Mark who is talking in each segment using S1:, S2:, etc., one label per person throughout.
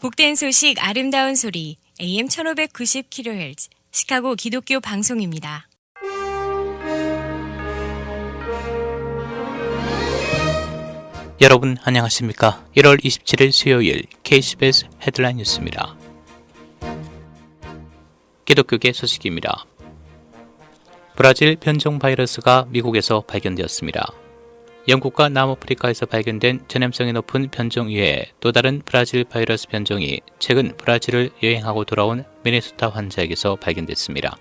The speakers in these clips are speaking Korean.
S1: 복된 소식 아름다운 소리 AM 1590kHz 시카고 기독교 방송입니다.
S2: 여러분 안녕하십니까? 1월 27일 수요일 KCBS 헤드라인 뉴스입니다. 기독교계 소식입니다. 브라질 변종 바이러스가 미국에서 발견되었습니다. 영국과 남아프리카에서 발견된 전염성이 높은 변종 이외에 또 다른 브라질 바이러스 변종이 최근 브라질을 여행하고 돌아온 미네소타 환자에게서 발견됐습니다.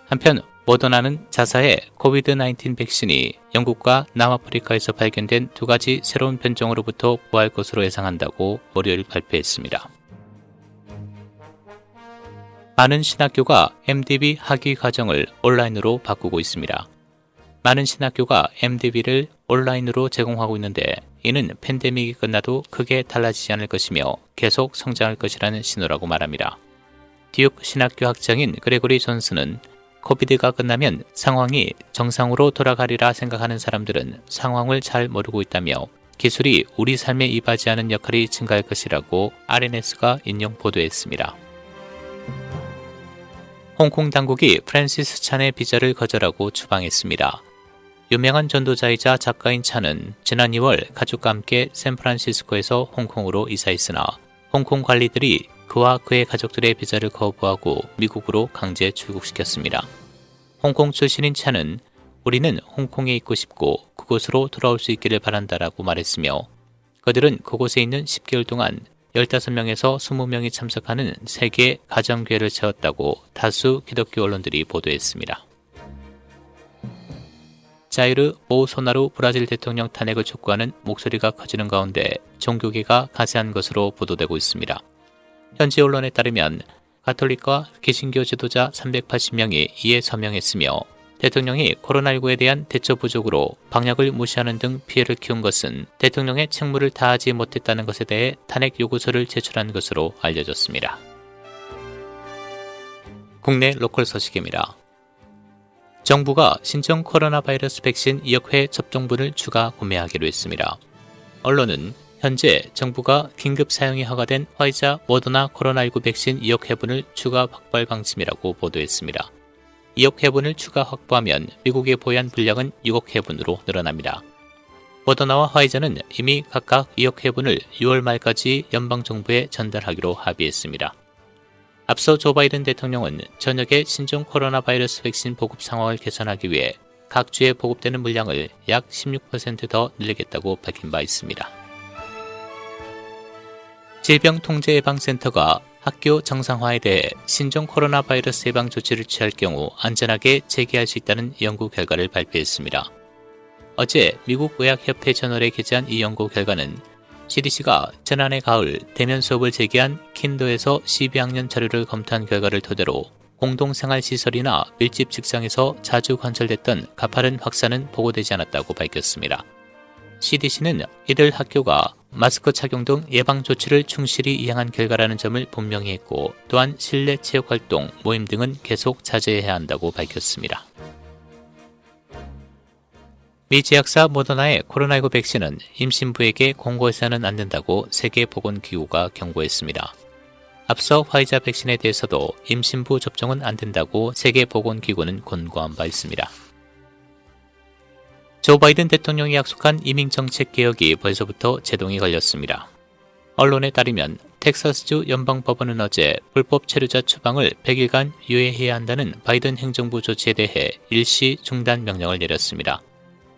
S2: 한편 모더나는 자사의 코비드-19 백신이 영국과 남아프리카에서 발견된 두 가지 새로운 변종으로부터 보호할 것으로 예상한다고 월요일 발표했습니다. 많은 신학교가 MDB 학위 과정을 온라인으로 바꾸고 있습니다. 많은 신학교가 MDB를 온라인으로 제공하고 있는데 이는 팬데믹이 끝나도 크게 달라지지 않을 것이며 계속 성장할 것이라는 신호라고 말합니다. 듀크 신학교 학장인 그레고리 존스는 코비드가 끝나면 상황이 정상으로 돌아가리라 생각하는 사람들은 상황을 잘 모르고 있다며 기술이 우리 삶에 이바지하는 역할이 증가할 것이라고 RNS가 인용 보도했습니다. 홍콩 당국이 프랜시스 찬의 비자를 거절하고 추방했습니다. 유명한 전도자이자 작가인 찬은 지난 2월 가족과 함께 샌프란시스코에서 홍콩으로 이사했으나 홍콩 관리들이 그와 그의 가족들의 비자를 거부하고 미국으로 강제 출국시켰습니다. 홍콩 출신인 찬은 우리는 홍콩에 있고 싶고 그곳으로 돌아올 수 있기를 바란다라고 말했으며 그들은 그곳에 있는 10개월 동안 15명에서 20명이 참석하는 세계 가정교회를 채웠다고 다수 기독교 언론들이 보도했습니다. 자이르 보소나루 브라질 대통령 탄핵을 촉구하는 목소리가 커지는 가운데 종교계가 가세한 것으로 보도되고 있습니다. 현지 언론에 따르면 가톨릭과 개신교 지도자 380명이 이에 서명했으며 대통령이 코로나19에 대한 대처 부족으로 방역을 무시하는 등 피해를 키운 것은 대통령의 책무를 다하지 못했다는 것에 대해 탄핵 요구서를 제출한 것으로 알려졌습니다. 국내 로컬 소식입니다. 정부가 신종 코로나 바이러스 백신 2억 회 접종분을 추가 구매하기로 했습니다. 언론은 현재 정부가 긴급 사용이 허가된 화이자 모더나 코로나19 백신 2억 회분을 추가 확보할 방침이라고 보도했습니다. 2억 회분을 추가 확보하면 미국에 보유한 분량은 6억 회분으로 늘어납니다. 모더나와 화이자는 이미 각각 2억 회분을 6월 말까지 연방정부에 전달하기로 합의했습니다. 앞서 조 바이든 대통령은 저녁에 신종 코로나 바이러스 백신 보급 상황을 개선하기 위해 각 주에 보급되는 물량을 약 16% 더 늘리겠다고 밝힌 바 있습니다. 질병통제예방센터가 학교 정상화에 대해 신종 코로나 바이러스 예방 조치를 취할 경우 안전하게 재개할 수 있다는 연구 결과를 발표했습니다. 어제 미국 의학협회 저널에 게재한 이 연구 결과는 CDC가 지난해 가을 대면 수업을 재개한 킨도에서 12학년 자료를 검토한 결과를 토대로 공동생활시설이나 밀집 직장에서 자주 관찰됐던 가파른 확산은 보고되지 않았다고 밝혔습니다. CDC는 이들 학교가 마스크 착용 등 예방 조치를 충실히 이행한 결과라는 점을 분명히 했고 또한 실내 체육활동, 모임 등은 계속 자제해야 한다고 밝혔습니다. 미 제약사 모더나의 코로나19 백신은 임신부에게 공고해서는 안 된다고 세계보건기구가 경고했습니다. 앞서 화이자 백신에 대해서도 임신부 접종은 안 된다고 세계보건기구는 권고한 바 있습니다. 조 바이든 대통령이 약속한 이민정책 개혁이 벌써부터 제동이 걸렸습니다. 언론에 따르면 텍사스주 연방법원은 어제 불법 체류자 추방을 100일간 유예해야 한다는 바이든 행정부 조치에 대해 일시 중단 명령을 내렸습니다.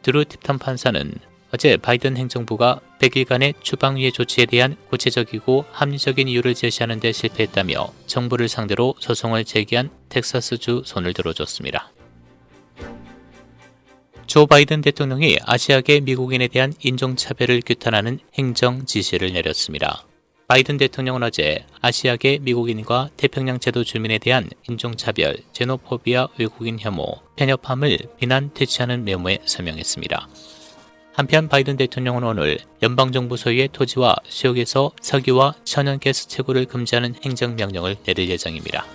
S2: 드루 팁턴 판사는 어제 바이든 행정부가 100일간의 추방유예 조치에 대한 구체적이고 합리적인 이유를 제시하는 데 실패했다며 정부를 상대로 소송을 제기한 텍사스주 손을 들어줬습니다. 조 바이든 대통령이 아시아계 미국인에 대한 인종차별을 규탄하는 행정 지시를 내렸습니다. 바이든 대통령은 어제 아시아계 미국인과 태평양 제도 주민에 대한 인종차별, 제노포비아 외국인 혐오, 편협함을 비난 퇴치하는 메모에 서명했습니다. 한편 바이든 대통령은 오늘 연방정부 소유의 토지와 수역에서 석유와 천연가스 채굴을 금지하는 행정명령을 내릴 예정입니다.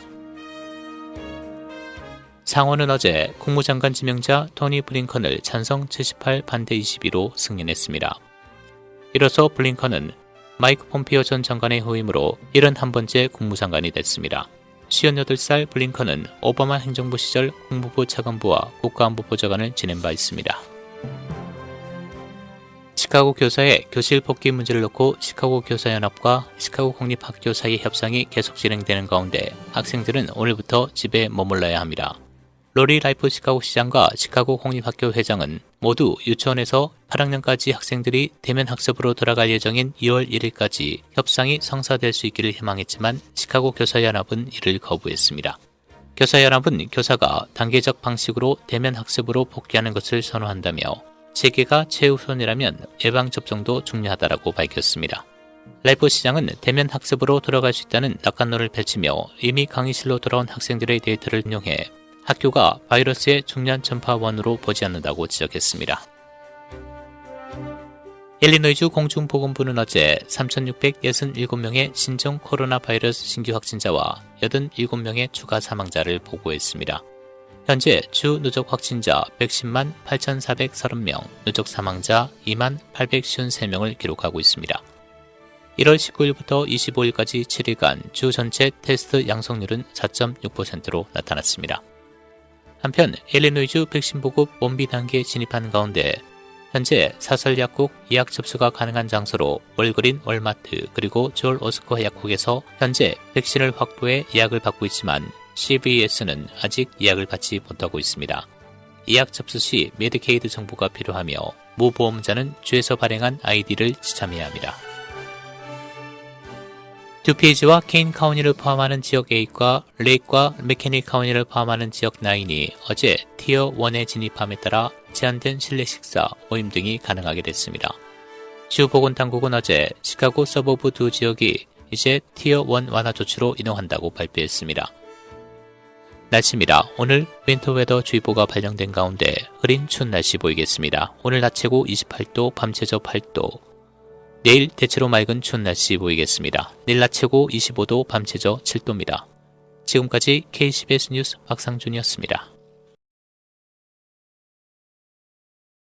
S2: 상원은 어제 국무장관 지명자 토니 블링컨을 찬성 78 반대 22로 승인했습니다. 이로써 블링컨은 마이크 폼피오 전 장관의 후임으로 71번째 국무장관이 됐습니다. 58살 블링컨은 오바마 행정부 시절 국무부 차관부와 국가안보보좌관을 지낸 바 있습니다. 시카고 교사의 교실 폭기 문제를 놓고 시카고 교사연합과 시카고 공립학교 사이 협상이 계속 진행되는 가운데 학생들은 오늘부터 집에 머물러야 합니다. 로리 라이프 시카고 시장과 시카고 공립학교 회장은 모두 유치원에서 8학년까지 학생들이 대면 학습으로 돌아갈 예정인 2월 1일까지 협상이 성사될 수 있기를 희망했지만 시카고 교사연합은 이를 거부했습니다. 교사연합은 교사가 단계적 방식으로 대면 학습으로 복귀하는 것을 선호한다며 재개가 최우선이라면 예방접종도 중요하다고 밝혔습니다. 라이프 시장은 대면 학습으로 돌아갈 수 있다는 낙관론을 펼치며 이미 강의실로 돌아온 학생들의 데이터를 인용해 학교가 바이러스의 중요한 전파원으로 보지 않는다고 지적했습니다. 일리노이주 공중보건부는 어제 3,667명의 신종 코로나 바이러스 신규 확진자와 87명의 추가 사망자를 보고했습니다. 현재 주 누적 확진자 110만 8,430명, 누적 사망자 2만 853명을 기록하고 있습니다. 1월 19일부터 25일까지 7일간 주 전체 테스트 양성률은 4.6%로 나타났습니다. 한편 일리노이주 백신 보급 원비 단계에 진입한 가운데 현재 사설 약국 예약 접수가 가능한 장소로 월그린 월마트 그리고 조엘 오스코 약국에서 현재 백신을 확보해 예약을 받고 있지만 CVS는 아직 예약을 받지 못하고 있습니다. 예약 접수 시 메디케이드 정보가 필요하며 무보험자는 주에서 발행한 아이디를 지참해야 합니다. 듀페이지와 케인 카운티를 포함하는 지역 8과 레이크와 맥케니 카운티를 포함하는 지역 9이 어제 티어 1에 진입함에 따라 제한된 실내 식사, 모임 등이 가능하게 됐습니다. 주 보건당국은 어제 시카고 서버브 두 지역이 이제 티어 1 완화 조치로 이동한다고 발표했습니다. 날씨입니다. 오늘 윈터웨더 주의보가 발령된 가운데 흐린 추운 날씨 보이겠습니다. 오늘 낮 최고 28도, 밤 최저 8도. 내일 대체로 맑은 추운 날씨 보이겠습니다. 내일 낮 최고 25도, 밤 최저 7도입니다. 지금까지 KCBS 뉴스 박상준이었습니다.